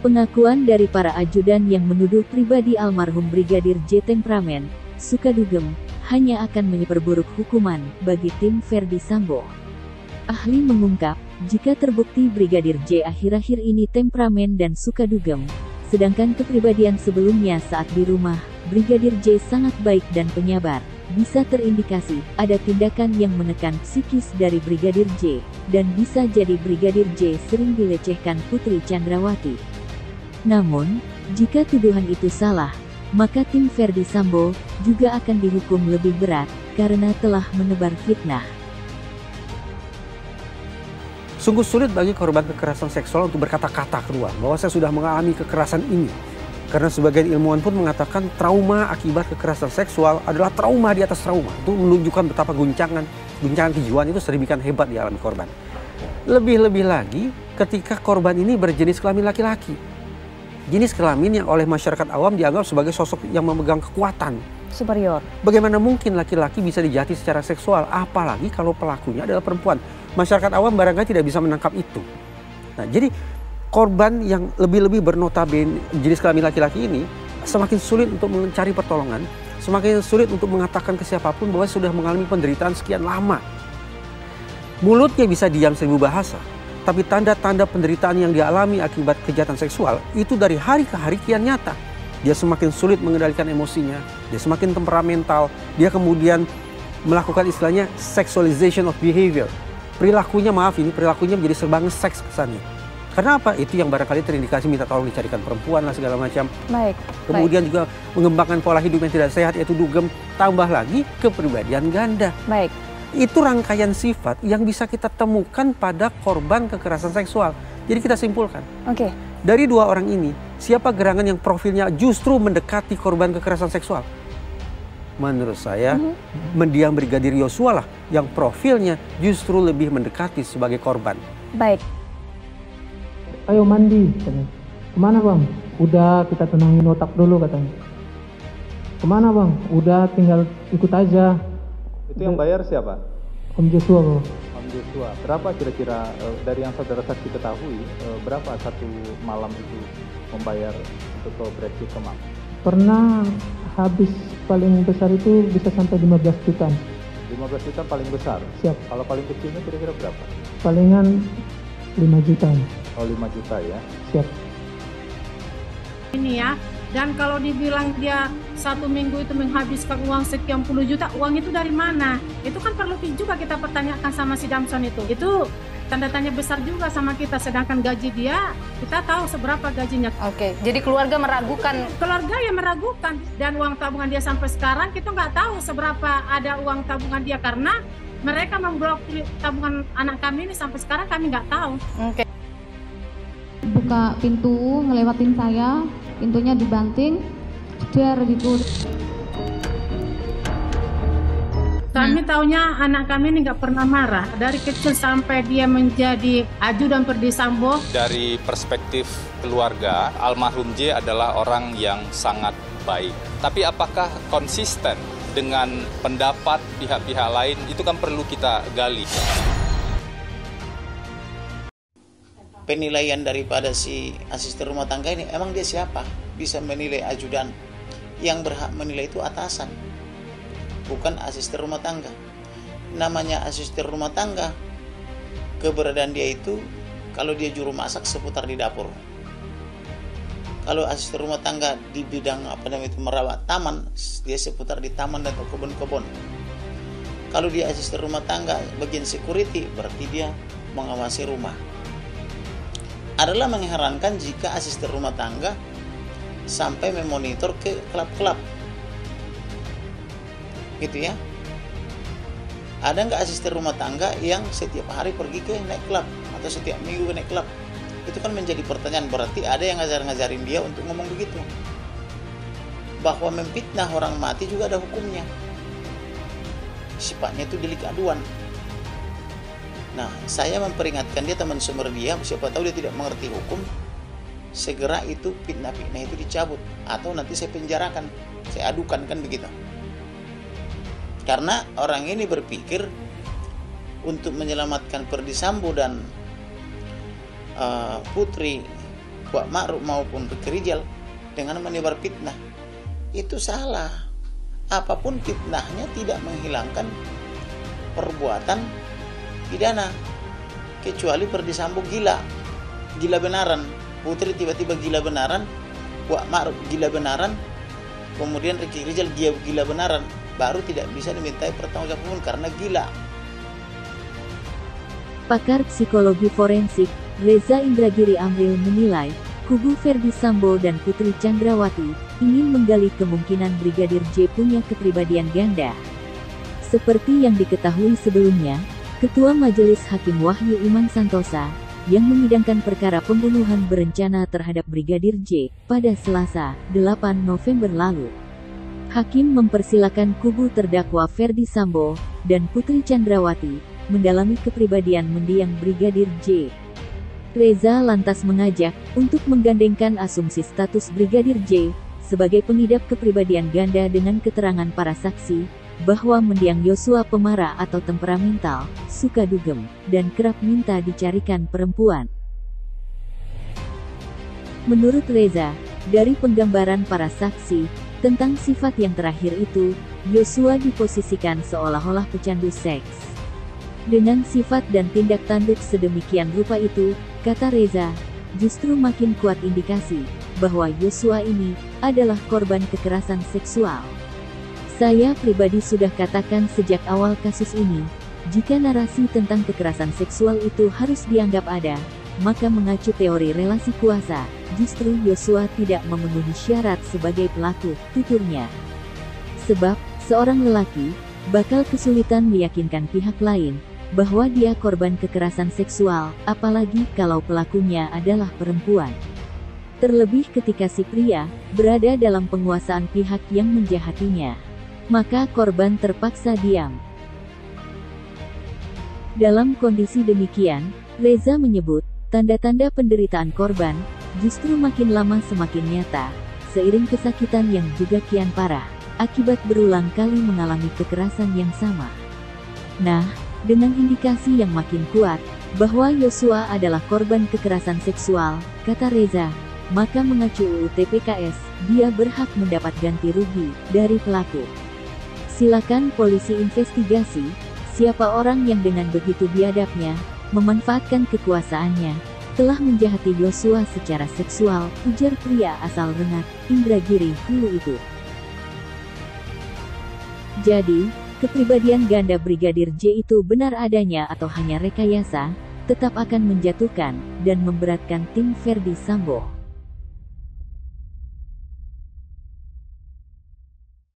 Pengakuan dari para ajudan yang menuduh pribadi almarhum Brigadir J temperamen, suka dugem, hanya akan memperburuk hukuman bagi tim Ferdi Sambo. Ahli mengungkap, jika terbukti Brigadir J akhir-akhir ini temperamen dan suka dugem, sedangkan kepribadian sebelumnya saat di rumah, Brigadir J sangat baik dan penyabar, bisa terindikasi ada tindakan yang menekan psikis dari Brigadir J, dan bisa jadi Brigadir J sering dilecehkan Putri Chandrawati. Namun, jika tuduhan itu salah, maka tim Ferdi Sambo juga akan dihukum lebih berat karena telah menebar fitnah. Sungguh sulit bagi korban kekerasan seksual untuk berkata-kata keluar bahwa saya sudah mengalami kekerasan ini. Karena sebagian ilmuwan pun mengatakan trauma akibat kekerasan seksual adalah trauma di atas trauma. Itu menunjukkan betapa guncangan kejiwaan itu sedemikian hebat dialami korban. Lebih-lebih lagi ketika korban ini berjenis kelamin laki-laki. Jenis kelamin yang oleh masyarakat awam dianggap sebagai sosok yang memegang kekuatan. Superior. Bagaimana mungkin laki-laki bisa dijahati secara seksual, apalagi kalau pelakunya adalah perempuan. Masyarakat awam barangkali tidak bisa menangkap itu. Nah, jadi korban yang lebih-lebih bernotabene jenis kelamin laki-laki ini semakin sulit untuk mencari pertolongan, semakin sulit untuk mengatakan ke siapapun bahwa sudah mengalami penderitaan sekian lama. Mulutnya bisa diam seribu bahasa, tapi tanda-tanda penderitaan yang dialami akibat kejahatan seksual itu dari hari ke hari kian nyata. Dia semakin sulit mengendalikan emosinya, dia semakin temperamental, dia kemudian melakukan istilahnya sexualization of behavior. Perilakunya menjadi serba seks kesannya. Karena apa? Itu yang barangkali terindikasi minta tolong dicarikan perempuan lah segala macam. Baik. Kemudian juga mengembangkan pola hidup yang tidak sehat, yaitu dugem, tambah lagi kepribadian ganda. Baik. Itu rangkaian sifat yang bisa kita temukan pada korban kekerasan seksual. Jadi kita simpulkan. Oke. Dari dua orang ini, siapa gerangan yang profilnya justru mendekati korban kekerasan seksual? Menurut saya, mendiang Brigadir Yosua lah yang profilnya justru lebih mendekati sebagai korban. Baik. Ayo mandi, katanya. Kemana bang? Udah kita tenangin otak dulu katanya. Kemana bang? Udah tinggal ikut aja. Itu yang bayar siapa? Om Joshua bang. Om Joshua. Berapa kira-kira dari yang saudara saksi ketahui, berapa satu malam itu membayar untuk ke Brexit Kemang? Pernah habis paling besar itu bisa sampai 15 juta. 15 juta paling besar? Siap. Kalau paling kecilnya kira-kira berapa? Palingan 5 juta. Oh 5 juta ya? Siap. Ini ya, dan kalau dibilang dia 1 minggu itu menghabiskan uang sekian puluh juta, uang itu dari mana? Itu kan perlu juga kita pertanyakan sama si Damson itu. Itu tanda tanya besar juga sama kita, sedangkan gaji dia, kita tahu seberapa gajinya. Oke, jadi keluarga meragukan. Keluarga yang meragukan, dan uang tabungan dia sampai sekarang, kita nggak tahu seberapa ada uang tabungan dia, karena mereka memblokir tabungan anak kami ini sampai sekarang kami nggak tahu. Oke. Buka pintu, ngelewatin saya, pintunya dibanting, der gitu. Kami taunya anak kami ini nggak pernah marah. Dari kecil sampai dia menjadi ajudan Ferdi Sambo. Dari perspektif keluarga, almarhum J adalah orang yang sangat baik. Tapi apakah konsisten dengan pendapat pihak-pihak lain? Itu kan perlu kita gali. Penilaian daripada si asisten rumah tangga ini, emang dia siapa? Bisa menilai ajudan. Yang berhak menilai itu atasan, bukan asisten rumah tangga. Namanya asisten rumah tangga, keberadaan dia itu kalau dia juru masak seputar di dapur. Kalau asisten rumah tangga di bidang merawat taman, dia seputar di taman dan kebun-kebun. Kalau dia asisten rumah tangga bagian security, berarti dia mengawasi rumah. Adalah mengherankan jika asisten rumah tangga sampai memonitor ke klub-klub. Gitu ya. Ada nggak asisten rumah tangga yang setiap hari pergi ke naik klub atau setiap minggu ke naik klub? Itu kan menjadi pertanyaan, berarti ada yang ngajarin dia untuk ngomong begitu. Bahwa memfitnah orang mati juga ada hukumnya. Sifatnya itu delik aduan. Nah, saya memperingatkan dia, teman sumber dia, siapa tahu dia tidak mengerti hukum, segera itu fitnah-fitnah itu dicabut, atau nanti saya penjarakan, saya adukan, kan begitu. Karena orang ini berpikir untuk menyelamatkan Ferdi Sambo dan Putri Kuat Ma'ruf maupun Ricky Rijal dengan menebar fitnah. Itu salah. Apapun fitnahnya tidak menghilangkan perbuatan pidana. Kecuali Ferdy Sambo gila benaran. Putri tiba-tiba gila benaran, Kuat Ma'ruf gila benaran, kemudian Ricky Rijal dia gila benaran, baru tidak bisa dimintai pertanggungjawaban karena gila. Pakar psikologi forensik, Reza Indragiri Amril menilai, kubu Ferdy Sambo dan Putri Chandrawati ingin menggali kemungkinan Brigadir J punya kepribadian ganda. Seperti yang diketahui sebelumnya, Ketua Majelis Hakim Wahyu Iman Santosa, yang menyidangkan perkara pembunuhan berencana terhadap Brigadir J pada Selasa, 8 November lalu. Hakim mempersilakan kubu terdakwa Ferdy Sambo dan Putri Chandrawati mendalami kepribadian mendiang Brigadir J. Reza lantas mengajak untuk menggandengkan asumsi status Brigadir J sebagai pengidap kepribadian ganda dengan keterangan para saksi bahwa mendiang Yosua pemarah atau temperamental, suka dugem, dan kerap minta dicarikan perempuan. Menurut Reza, dari penggambaran para saksi tentang sifat yang terakhir itu, Yosua diposisikan seolah-olah pecandu seks. Dengan sifat dan tindak tanduk sedemikian rupa itu, kata Reza, justru makin kuat indikasi bahwa Yosua ini adalah korban kekerasan seksual. Saya pribadi sudah katakan sejak awal kasus ini, jika narasi tentang kekerasan seksual itu harus dianggap ada, maka mengacu teori relasi kuasa, justru Yosua tidak memenuhi syarat sebagai pelaku, tuturnya. Sebab, seorang lelaki bakal kesulitan meyakinkan pihak lain bahwa dia korban kekerasan seksual, apalagi kalau pelakunya adalah perempuan. Terlebih ketika si pria berada dalam penguasaan pihak yang menjahatinya. Maka korban terpaksa diam. Dalam kondisi demikian, Reza menyebut, tanda-tanda penderitaan korban justru makin lama semakin nyata, seiring kesakitan yang juga kian parah, akibat berulang kali mengalami kekerasan yang sama. Nah, dengan indikasi yang makin kuat, bahwa Yosua adalah korban kekerasan seksual, kata Reza, maka mengacu UU TPKS, dia berhak mendapat ganti rugi dari pelaku. Silakan polisi investigasi, siapa orang yang dengan begitu biadabnya, memanfaatkan kekuasaannya, telah menjahati Yosua secara seksual, ujar pria asal Rengat, Indragiri Hulu itu. Jadi, kepribadian ganda Brigadir J itu benar adanya atau hanya rekayasa, tetap akan menjatuhkan dan memberatkan tim Ferdy Sambo.